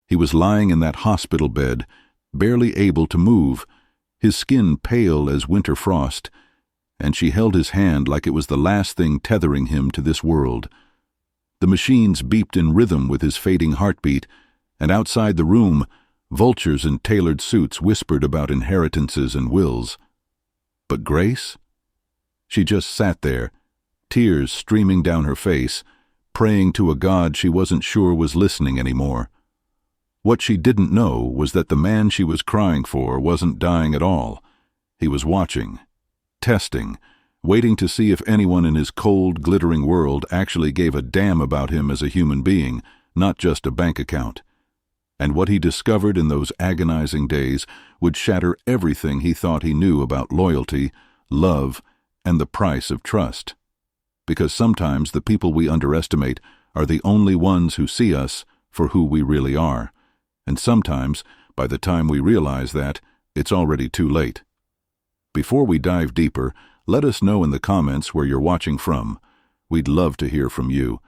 He was lying in that hospital bed, barely able to move, his skin pale as winter frost, and she held his hand like it was the last thing tethering him to this world. The machines beeped in rhythm with his fading heartbeat, and outside the room, vultures in tailored suits whispered about inheritances and wills. But Grace? She just sat there, tears streaming down her face, praying to a God she wasn't sure was listening anymore. What she didn't know was that the man she was crying for wasn't dying at all. He was watching, testing, waiting to see if anyone in his cold, glittering world actually gave a damn about him as a human being, not just a bank account. And what he discovered in those agonizing days would shatter everything he thought he knew about loyalty, love, and the price of trust. Because sometimes the people we underestimate are the only ones who see us for who we really are. And sometimes, by the time we realize that, it's already too late. Before we dive deeper, let us know in the comments where you're watching from. We'd love to hear from you.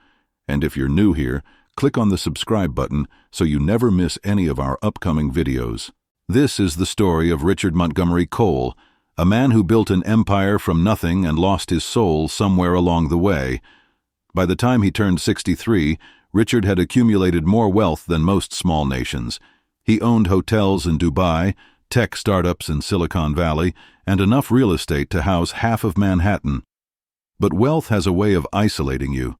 And if you're new here, click on the subscribe button so you never miss any of our upcoming videos. This is the story of Richard Montgomery Cole, a man who built an empire from nothing and lost his soul somewhere along the way. By the time he turned 63, Richard had accumulated more wealth than most small nations. He owned hotels in Dubai, tech startups in Silicon Valley, and enough real estate to house half of Manhattan. But wealth has a way of isolating you.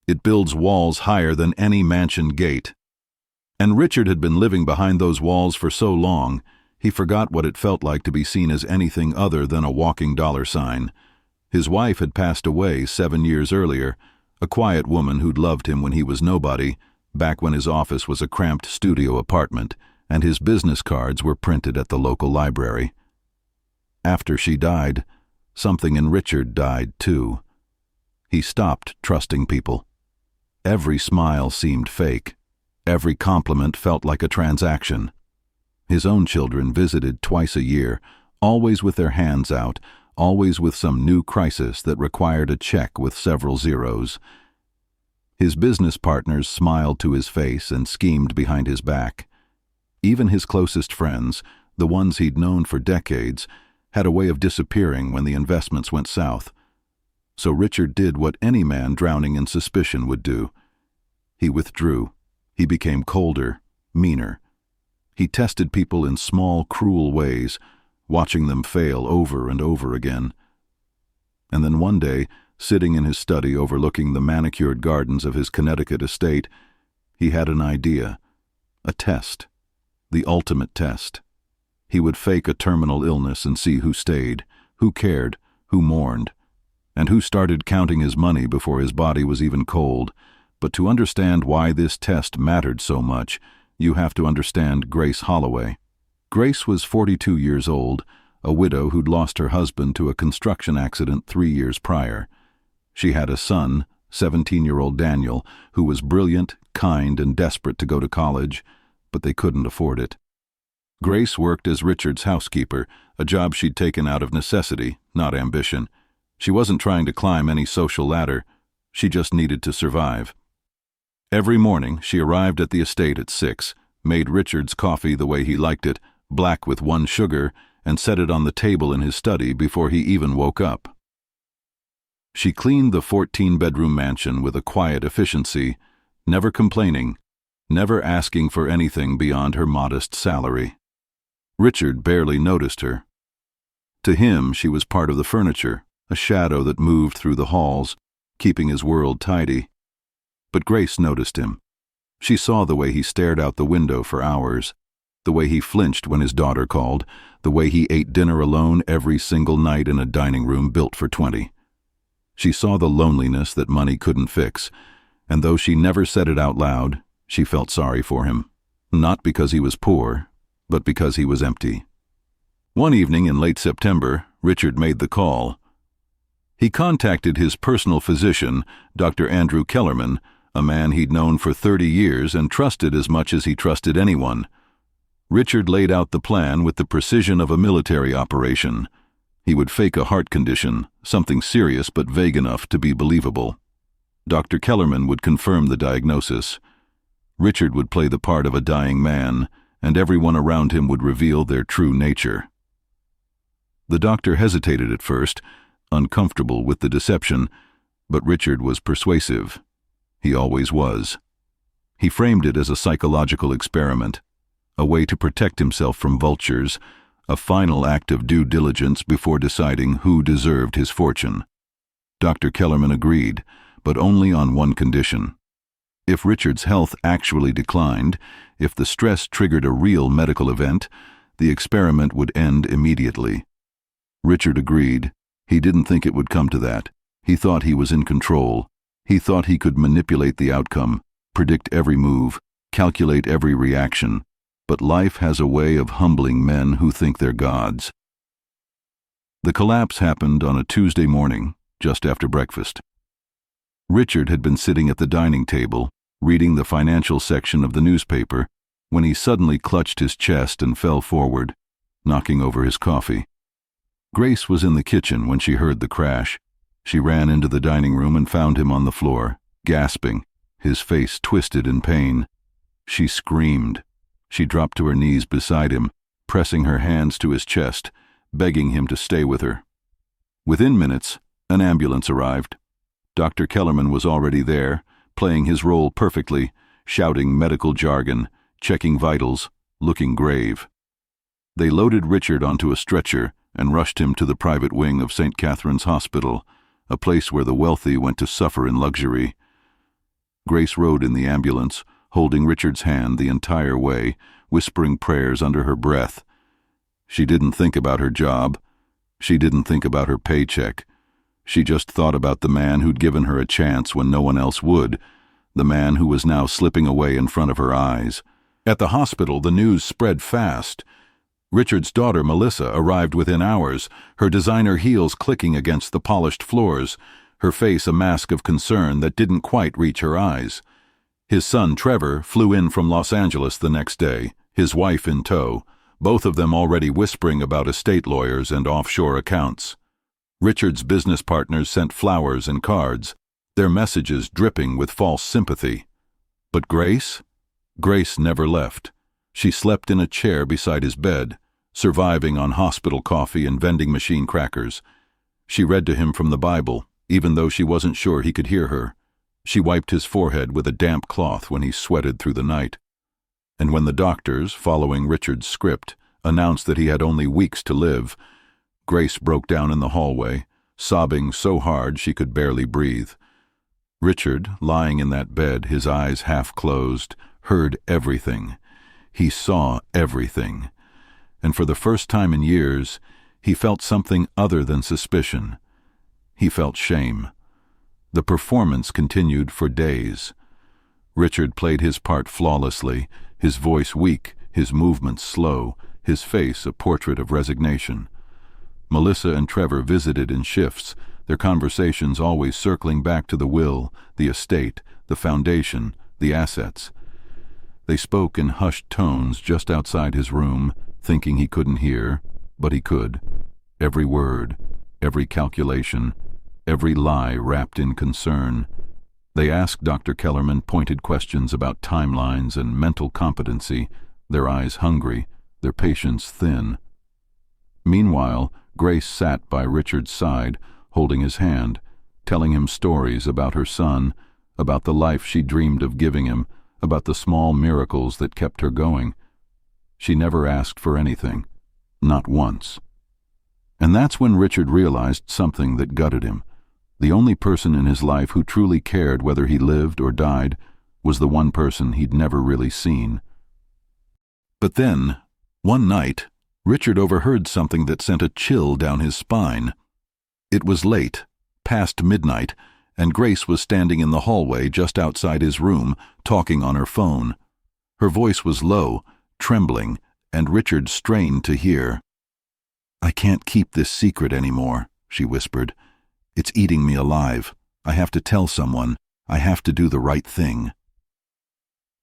It builds walls higher than any mansion gate. And Richard had been living behind those walls for so long, he forgot what it felt like to be seen as anything other than a walking dollar sign. His wife had passed away 7 years earlier, a quiet woman who'd loved him when he was nobody, back when his office was a cramped studio apartment, and his business cards were printed at the local library. After she died, something in Richard died too. He stopped trusting people. Every smile seemed fake. Every compliment felt like a transaction. His own children visited twice a year, always with their hands out, always with some new crisis that required a check with several zeros. His business partners smiled to his face and schemed behind his back. Even his closest friends, the ones he'd known for decades, had a way of disappearing when the investments went south. So Richard did what any man drowning in suspicion would do. He withdrew. He became colder, meaner. He tested people in small, cruel ways, watching them fail over and over again. And then one day, sitting in his study overlooking the manicured gardens of his Connecticut estate, he had an idea. A test. The ultimate test. He would fake a terminal illness and see who stayed, who cared, who mourned, and who started counting his money before his body was even cold. But to understand why this test mattered so much, you have to understand Grace Holloway. Grace was 42 years old, a widow who'd lost her husband to a construction accident 3 years prior. She had a son, 17-year-old Daniel, who was brilliant, kind, and desperate to go to college, but they couldn't afford it. Grace worked as Richard's housekeeper, a job she'd taken out of necessity, not ambition. She wasn't trying to climb any social ladder. She just needed to survive. Every morning, she arrived at the estate at 6, made Richard's coffee the way he liked it, black with 1 sugar, and set it on the table in his study before he even woke up. She cleaned the 14-bedroom mansion with a quiet efficiency, never complaining, never asking for anything beyond her modest salary. Richard barely noticed her. To him, she was part of the furniture, a shadow that moved through the halls, keeping his world tidy. But Grace noticed him. She saw the way he stared out the window for hours, the way he flinched when his daughter called, the way he ate dinner alone every single night in a dining room built for 20. She saw the loneliness that money couldn't fix, and though she never said it out loud, she felt sorry for him. Not because he was poor, but because he was empty. One evening in late September, Richard made the call. He contacted his personal physician, Dr. Andrew Kellerman, a man he'd known for 30 years and trusted as much as he trusted anyone. Richard laid out the plan with the precision of a military operation. He would fake a heart condition, something serious but vague enough to be believable. Dr. Kellerman would confirm the diagnosis. Richard would play the part of a dying man, and everyone around him would reveal their true nature. The doctor hesitated at first, uncomfortable with the deception, but Richard was persuasive. He always was. He framed it as a psychological experiment, a way to protect himself from vultures, a final act of due diligence before deciding who deserved his fortune. Dr. Kellerman agreed, but only on one condition. If Richard's health actually declined, if the stress triggered a real medical event, the experiment would end immediately. Richard agreed. He didn't think it would come to that. He thought he was in control. He thought he could manipulate the outcome, predict every move, calculate every reaction. But life has a way of humbling men who think they're gods. The collapse happened on a Tuesday morning, just after breakfast. Richard had been sitting at the dining table, reading the financial section of the newspaper, when he suddenly clutched his chest and fell forward, knocking over his coffee. Grace was in the kitchen when she heard the crash. She ran into the dining room and found him on the floor, gasping, his face twisted in pain. She screamed. She dropped to her knees beside him, pressing her hands to his chest, begging him to stay with her. Within minutes, an ambulance arrived. Dr. Kellerman was already there, playing his role perfectly, shouting medical jargon, checking vitals, looking grave. They loaded Richard onto a stretcher and rushed him to the private wing of St. Catherine's Hospital, a place where the wealthy went to suffer in luxury. Grace rode in the ambulance, holding Richard's hand the entire way, whispering prayers under her breath. She didn't think about her job. She didn't think about her paycheck. She just thought about the man who'd given her a chance when no one else would, the man who was now slipping away in front of her eyes. At the hospital, the news spread fast. Richard's daughter, Melissa, arrived within hours, her designer heels clicking against the polished floors, her face a mask of concern that didn't quite reach her eyes. His son, Trevor, flew in from Los Angeles the next day, his wife in tow, both of them already whispering about estate lawyers and offshore accounts. Richard's business partners sent flowers and cards, their messages dripping with false sympathy. But Grace? Grace never left. She slept in a chair beside his bed, surviving on hospital coffee and vending machine crackers. She read to him from the Bible, even though she wasn't sure he could hear her. She wiped his forehead with a damp cloth when he sweated through the night. And when the doctors, following Richard's script, announced that he had only weeks to live, Grace broke down in the hallway, sobbing so hard she could barely breathe. Richard, lying in that bed, his eyes half closed, heard everything. He saw everything. And for the first time in years, he felt something other than suspicion. He felt shame. The performance continued for days. Richard played his part flawlessly, his voice weak, his movements slow, his face a portrait of resignation. Melissa and Trevor visited in shifts, their conversations always circling back to the will, the estate, the foundation, the assets. They spoke in hushed tones just outside his room, thinking he couldn't hear, but he could. Every word, every calculation, every lie wrapped in concern. They asked Dr. Kellerman pointed questions about timelines and mental competency, their eyes hungry, their patience thin. Meanwhile, Grace sat by Richard's side, holding his hand, telling him stories about her son, about the life she dreamed of giving him, about the small miracles that kept her going. She never asked for anything, not once. And that's when Richard realized something that gutted him. The only person in his life who truly cared whether he lived or died was the one person he'd never really seen. But then, one night, Richard overheard something that sent a chill down his spine. It was late, past midnight, and Grace was standing in the hallway just outside his room, talking on her phone. Her voice was low, trembling, and Richard strained to hear. "I can't keep this secret anymore," she whispered. "It's eating me alive. I have to tell someone. I have to do the right thing."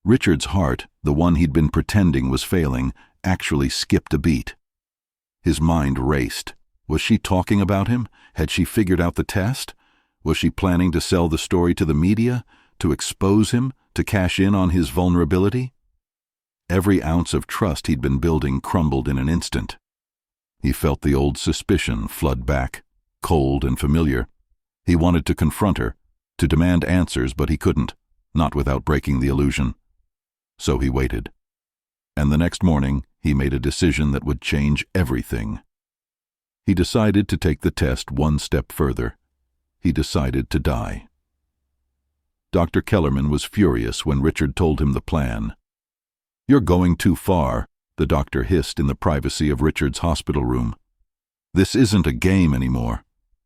Richard's heart, the one he'd been pretending was failing, actually skipped a beat. His mind raced. Was she talking about him? Had she figured out the test? Was she planning to sell the story to the media? To expose him? To cash in on his vulnerability? Every ounce of trust he'd been building crumbled in an instant. He felt the old suspicion flood back, cold and familiar. He wanted to confront her, to demand answers, but he couldn't, not without breaking the illusion. So he waited. And the next morning, he made a decision that would change everything. He decided to take the test one step further. He decided to die. Dr. Kellerman was furious when Richard told him the plan. "You're going too far," the doctor hissed in the privacy of Richard's hospital room. "This isn't a game anymore.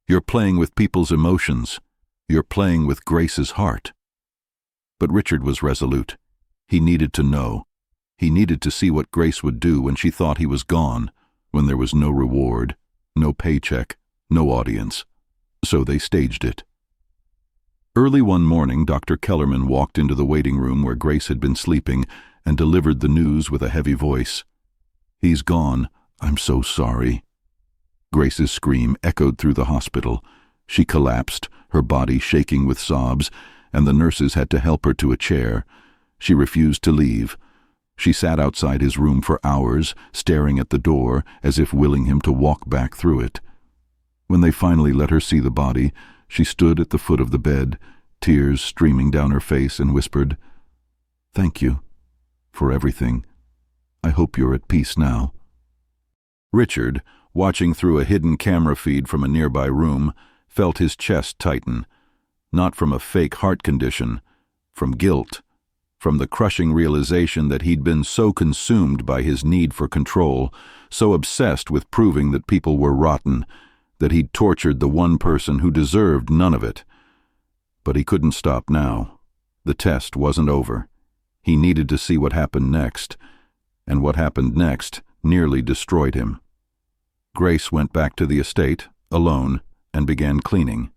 You're playing with people's emotions. You're playing with Grace's heart." But Richard was resolute. He needed to know. He needed to see what Grace would do when she thought he was gone, when there was no reward, no paycheck, no audience. So they staged it. Early one morning, Dr. Kellerman walked into the waiting room where Grace had been sleeping and delivered the news with a heavy voice. "He's gone. I'm so sorry." Grace's scream echoed through the hospital. She collapsed, her body shaking with sobs, and the nurses had to help her to a chair. She refused to leave. She sat outside his room for hours, staring at the door as if willing him to walk back through it. When they finally let her see the body, she stood at the foot of the bed, tears streaming down her face, and whispered, "Thank you for everything. I hope you're at peace now." Richard, watching through a hidden camera feed from a nearby room, felt his chest tighten, not from a fake heart condition, from guilt, from the crushing realization that he'd been so consumed by his need for control, so obsessed with proving that people were rotten, that he'd tortured the one person who deserved none of it. But he couldn't stop now. The test wasn't over. He needed to see what happened next, and what happened next nearly destroyed him. Grace went back to the estate, alone, and began cleaning.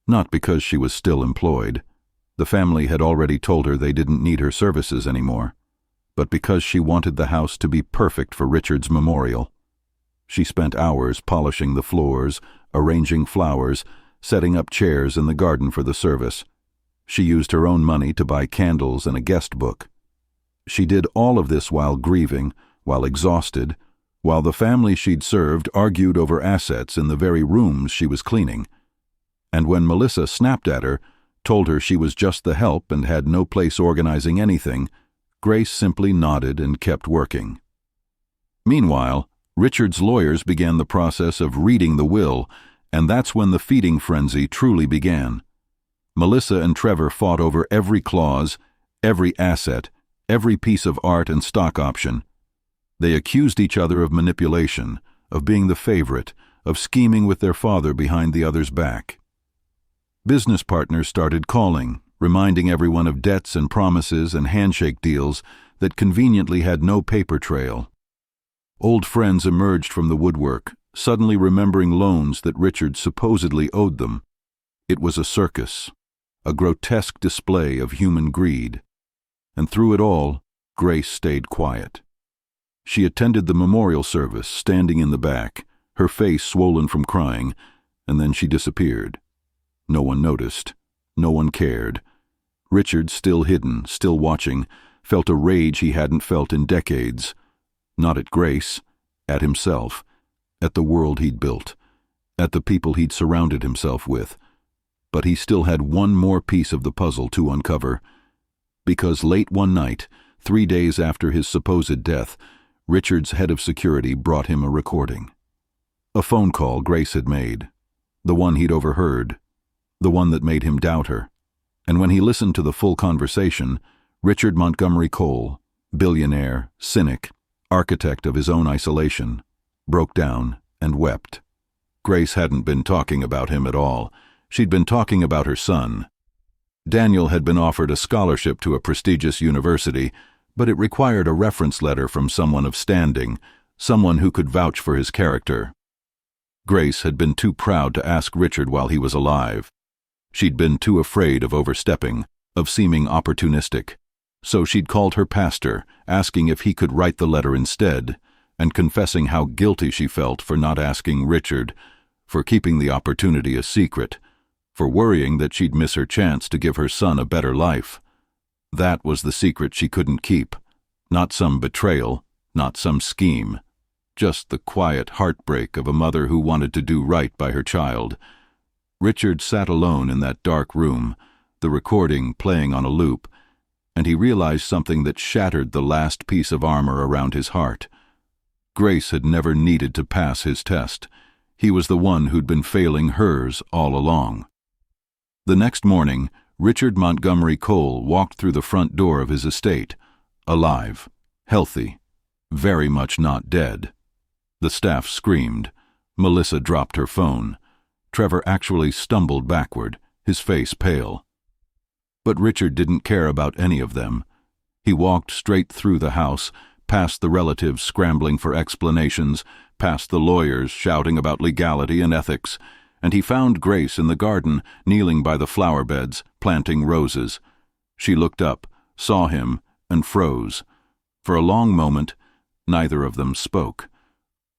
Not because she was still employed. The family had already told her they didn't need her services anymore, but because she wanted the house to be perfect for Richard's memorial. She spent hours polishing the floors, arranging flowers, setting up chairs in the garden for the service. She used her own money to buy candles and a guest book. She did all of this while grieving, while exhausted, while the family she'd served argued over assets in the very rooms she was cleaning. And when Melissa snapped at her, told her she was just the help and had no place organizing anything, Grace simply nodded and kept working. Meanwhile, Richard's lawyers began the process of reading the will, and that's when the feeding frenzy truly began. Melissa and Trevor fought over every clause, every asset, every piece of art and stock option. They accused each other of manipulation, of being the favorite, of scheming with their father behind the other's back. Business partners started calling, reminding everyone of debts and promises and handshake deals that conveniently had no paper trail. Old friends emerged from the woodwork, suddenly remembering loans that Richard supposedly owed them. It was a circus, a grotesque display of human greed. And through it all, Grace stayed quiet. She attended the memorial service, standing in the back, her face swollen from crying, and then she disappeared. No one noticed. No one cared. Richard, still hidden, still watching, felt a rage he hadn't felt in decades. Not at Grace, at himself, at the world he'd built, at the people he'd surrounded himself with. But he still had one more piece of the puzzle to uncover. Because late one night, 3 days after his supposed death, Richard's head of security brought him a recording. A phone call Grace had made. The one he'd overheard. The one that made him doubt her. And when he listened to the full conversation, Richard Montgomery Cole, billionaire, cynic, architect of his own isolation, broke down and wept. Grace hadn't been talking about him at all. She'd been talking about her son. Daniel had been offered a scholarship to a prestigious university, but it required a reference letter from someone of standing, someone who could vouch for his character. Grace had been too proud to ask Richard while he was alive. She'd been too afraid of overstepping, of seeming opportunistic. So she'd called her pastor, asking if he could write the letter instead, and confessing how guilty she felt for not asking Richard, for keeping the opportunity a secret, for worrying that she'd miss her chance to give her son a better life. That was the secret she couldn't keep. Not some betrayal, not some scheme. Just the quiet heartbreak of a mother who wanted to do right by her child. Richard sat alone in that dark room, the recording playing on a loop, and he realized something that shattered the last piece of armor around his heart. Grace had never needed to pass his test. He was the one who'd been failing hers all along. The next morning, Richard Montgomery Cole walked through the front door of his estate, alive, healthy, very much not dead. The staff screamed. Melissa dropped her phone. Trevor actually stumbled backward, his face pale. But Richard didn't care about any of them. He walked straight through the house, past the relatives scrambling for explanations, past the lawyers shouting about legality and ethics, and he found Grace in the garden, kneeling by the flower beds, planting roses. She looked up, saw him, and froze. For a long moment, neither of them spoke.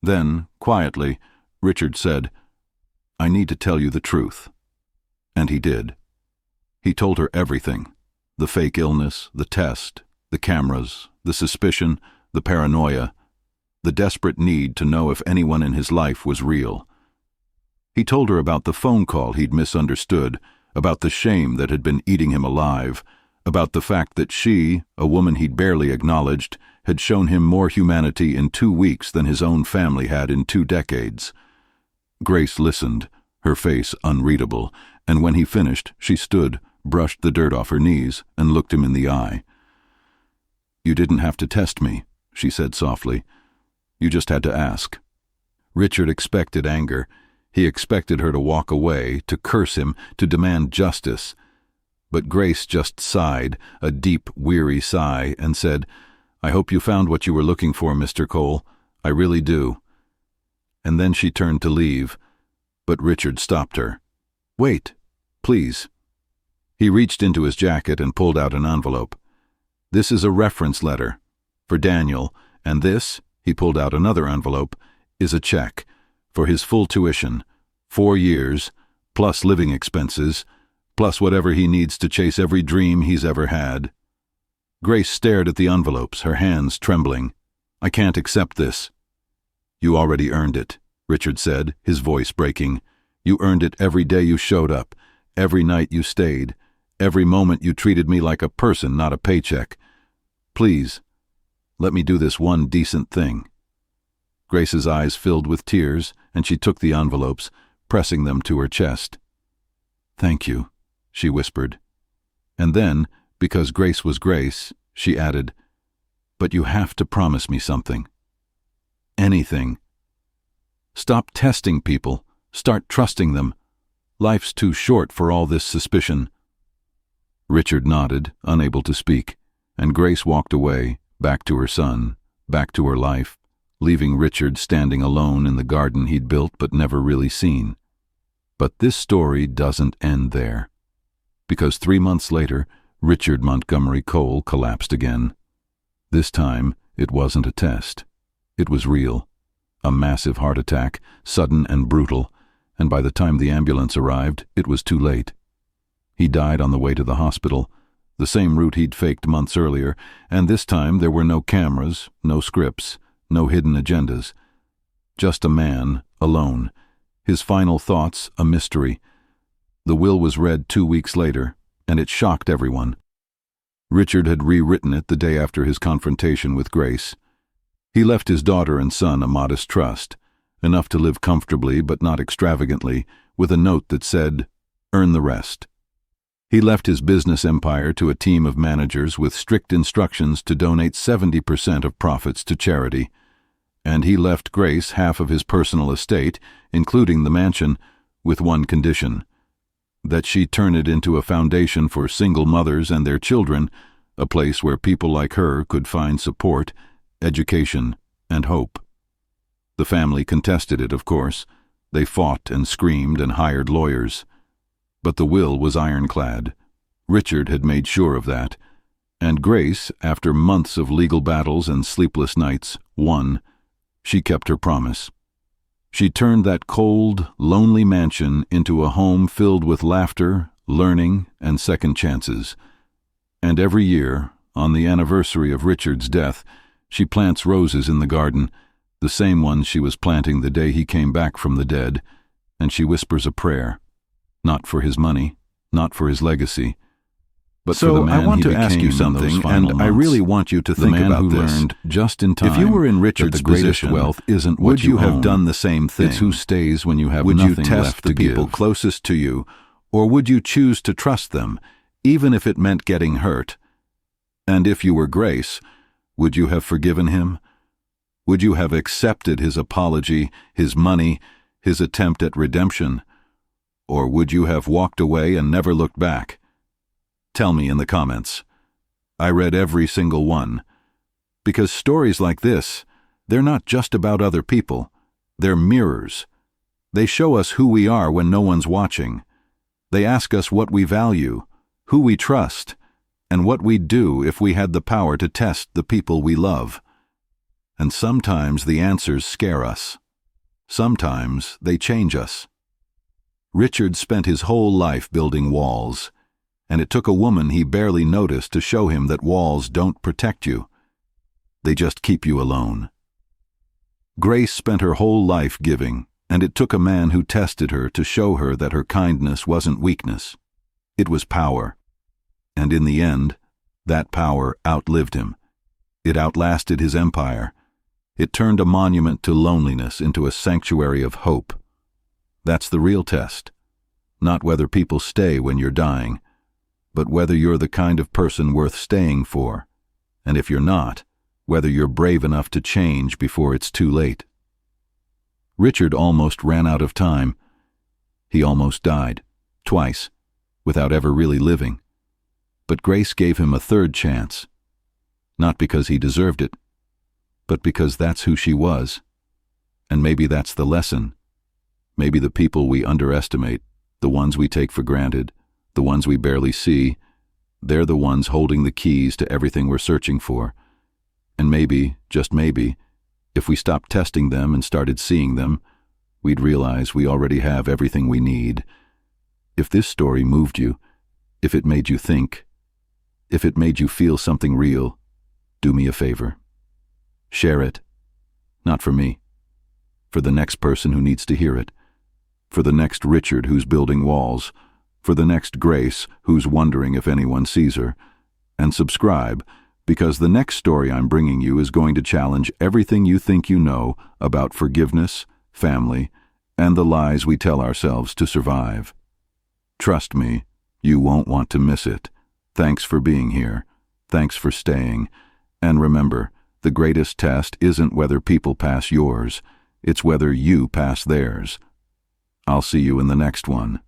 Then, quietly, Richard said, "I need to tell you the truth." And he did. He told her everything. The fake illness, the test, the cameras, the suspicion, the paranoia, the desperate need to know if anyone in his life was real. He told her about the phone call he'd misunderstood, about the shame that had been eating him alive, about the fact that she, a woman he'd barely acknowledged, had shown him more humanity in 2 weeks than his own family had in 2 decades. Grace listened, her face unreadable, and when he finished, she stood, brushed the dirt off her knees, and looked him in the eye. "You didn't have to test me," she said softly. "You just had to ask." Richard expected anger. He expected her to walk away, to curse him, to demand justice. But Grace just sighed, a deep, weary sigh, and said, "I hope you found what you were looking for, Mr. Cole. I really do." And then she turned to leave, but Richard stopped her. "Wait, please." He reached into his jacket and pulled out an envelope. "This is a reference letter for Daniel, and this," he pulled out another envelope, "is a check for his full tuition, 4 years, plus living expenses, plus whatever he needs to chase every dream he's ever had." Grace stared at the envelopes, her hands trembling. "I can't accept this." "You already earned it," Richard said, his voice breaking. "You earned it every day you showed up, every night you stayed, every moment you treated me like a person, not a paycheck. Please, let me do this one decent thing." Grace's eyes filled with tears, and she took the envelopes, pressing them to her chest. "Thank you," she whispered. And then, because Grace was Grace, she added, "But you have to promise me something. Anything. Stop testing people. Start trusting them. Life's too short for all this suspicion." Richard nodded, unable to speak, and Grace walked away, back to her son, back to her life, leaving Richard standing alone in the garden he'd built but never really seen. But this story doesn't end there, because 3 months later, Richard Montgomery Cole collapsed again. This time, it wasn't a test. It was real. A massive heart attack, sudden and brutal, and by the time the ambulance arrived, it was too late. He died on the way to the hospital, the same route he'd faked months earlier, and this time there were no cameras, no scripts, no hidden agendas. Just a man, alone, his final thoughts a mystery. The will was read 2 weeks later, and it shocked everyone. Richard had rewritten it the day after his confrontation with Grace. He left his daughter and son a modest trust, enough to live comfortably but not extravagantly, with a note that said, "Earn the rest." He left his business empire to a team of managers with strict instructions to donate 70% of profits to charity. And he left Grace half of his personal estate, including the mansion, with one condition: that she turn it into a foundation for single mothers and their children, a place where people like her could find support, education, and hope. The family contested it, of course. They fought and screamed and hired lawyers. But the will was ironclad. Richard had made sure of that. And Grace, after months of legal battles and sleepless nights, won. She kept her promise. She turned that cold, lonely mansion into a home filled with laughter, learning, and second chances. And every year, on the anniversary of Richard's death, she plants roses in the garden, the same ones she was planting the day he came back from the dead, and she whispers a prayer, not for his money, not for his legacy, but for the man I want he to ask you became in those something, final and I months. really want you to The think man about who this. learned just in time If you were in that Richard's the greatest position, wealth isn't what would you have own. done the same thing? It's who stays when you have Would you nothing test left the to people give. closest to you, or would you choose to trust them, even if it meant getting hurt? And if you were Grace, would you have forgiven him? Would you have accepted his apology, his money, his attempt at redemption? Or would you have walked away and never looked back? Tell me in the comments. I read every single one. Because stories like this, they're not just about other people. They're mirrors. They show us who we are when no one's watching. They ask us what we value, who we trust, and what we'd do if we had the power to test the people we love. And sometimes the answers scare us. Sometimes they change us. Richard spent his whole life building walls, and it took a woman he barely noticed to show him that walls don't protect you. They just keep you alone. Grace spent her whole life giving, and it took a man who tested her to show her that her kindness wasn't weakness. It was power. And in the end, that power outlived him. It outlasted his empire. It turned a monument to loneliness into a sanctuary of hope. That's the real test. Not whether people stay when you're dying, but whether you're the kind of person worth staying for. And if you're not, whether you're brave enough to change before it's too late. Richard almost ran out of time. He almost died, twice, without ever really living. But Grace gave him a third chance. Not because he deserved it, but because that's who she was. And maybe that's the lesson. Maybe the people we underestimate, the ones we take for granted, the ones we barely see, they're the ones holding the keys to everything we're searching for. And maybe, just maybe, if we stopped testing them and started seeing them, we'd realize we already have everything we need. If this story moved you, if it made you think, if it made you feel something real, do me a favor. Share it. Not for me. For the next person who needs to hear it. For the next Richard who's building walls. For the next Grace who's wondering if anyone sees her. And subscribe, because the next story I'm bringing you is going to challenge everything you think you know about forgiveness, family, and the lies we tell ourselves to survive. Trust me, you won't want to miss it. Thanks for being here. Thanks for staying. And remember, the greatest test isn't whether people pass yours, it's whether you pass theirs. I'll see you in the next one.